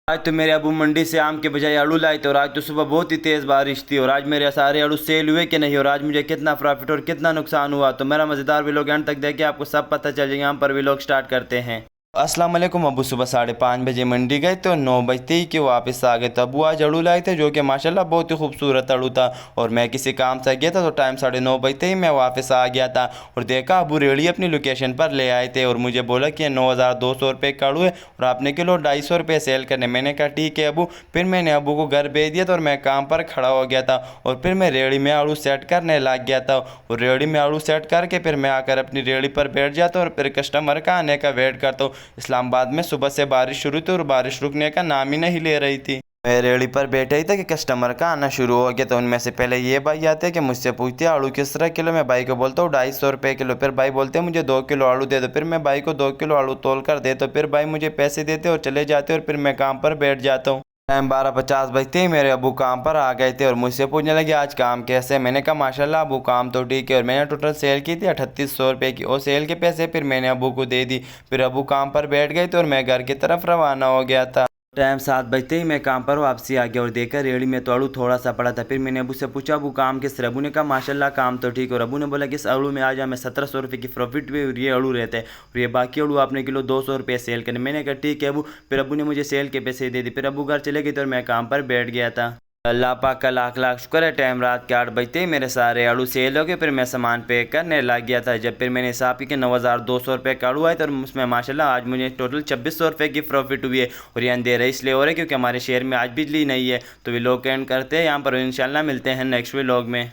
आज तो मेरे अबू मंडी से आम के बजाय आड़ू लाए थे और आज तो सुबह बहुत ही तेज़ बारिश थी और आज मेरे सारे आड़ू सेल हुए कि नहीं और आज मुझे कितना प्रॉफिट और कितना नुकसान हुआ। तो मेरा मज़ेदार व्लॉग एंड तक देखिए, आपको सब पता चल जाएगा। यहाँ पर व्लॉग स्टार्ट करते हैं। अस्सलाम वालेकुम। अबू सुबह 5:30 बजे मंडी गए तो 9 बजते ही कि वापस आ गए। तो अबू आज अड़ू लाए थे जो कि माशाल्लाह बहुत ही खूबसूरत अड़ू था और मैं किसी काम से गया था तो टाइम 9:30 बजते ही मैं वापस आ गया था और देखा अबू रेड़ी अपनी लोकेशन पर ले आए थे और मुझे बोला कि 9,200 रुपये का अड़ू है और आपने किलो 250 रुपये सेल करने। मैंने कहा ठीक है अबू। फिर मैंने अबू को घर भेज दिया था और मैं काम पर खड़ा हो गया था और फिर मैं रेड़ी में अड़ू सेट करने लग गया था और रेड़ी में अड़ू सेट करके फिर मैं आकर अपनी रेड़ी पर बैठ जाता हूँ और फिर कस्टमर का आने का वेट करता हूँ। इस्लामाबाद में सुबह से बारिश शुरू थी और बारिश रुकने का नाम ही नहीं ले रही थी। मैं रेड़ी पर बैठा ही था कि कस्टमर का आना शुरू हो गया। तो उनमें से पहले ये भाई आते हैं कि मुझसे पूछते हैं आड़ू किस तरह किलो। मैं भाई को बोलता हूँ 250 रुपये किलो। फिर भाई बोलते हैं मुझे 2 किलो आड़ू दे दो। फिर मैं भाई को 2 किलो आड़ू तोल कर दे तो फिर भाई मुझे पैसे देते और चले जाते और फिर मैं काम पर बैठ जाता हूँ। टाइम 12:50 बजते ही मेरे अबू काम पर आ गए थे और मुझसे पूछने लगे आज काम कैसे है। मैंने कहा माशाल्लाह अबू काम तो ठीक है और मैंने टोटल सेल की थी 3800 रुपये की और सेल के पैसे फिर मैंने अबू को दे दी। फिर अबू काम पर बैठ गए थे और मैं घर की तरफ रवाना हो गया था। टाइम 7 बजते ही मैं काम पर वापसी आ गया और देखा रेड़ी में तो अड़ू थोड़ा सा पड़ा था। फिर मैंने अबू से पूछा अबू काम किस तरह। अबू ने कहा माशाल्लाह काम तो ठीक है और अबू ने बोला कि इस अड़ू में आज हमें 1700 रुपये की प्रॉफिट भी और ये अड़ू रहते हैं और ये बाकी अड़ू आपने किलो 200 रुपये सेल करने। मैंने कहा ठीक है अबू। फिर अबू ने मुझे सेल के पैसे दे दिए। फिर अबू घर चले गए थे और मैं काम पर बैठ गया था। अल्लाह पाक का लाख लाख शुक्र है। टाइम रात के 8 बजते ही मेरे सारे आड़ू सेल हो गए। फिर मैं सामान पे करने लग गया था। जब फिर मैंने हिसाब की कि 9,200 रुपये का आड़ू आए तो उसमें माशाल्लाह आज मुझे टोटल 2600 रुपये की प्रॉफिट हुई है और ये अंधेरा इसलिए हो रहा है क्योंकि हमारे शहर में आज बिजली नहीं है। तो व्लॉग एंड करते हैं यहाँ पर। इंशाल्लाह मिलते हैं नेक्स्ट व्लॉग में।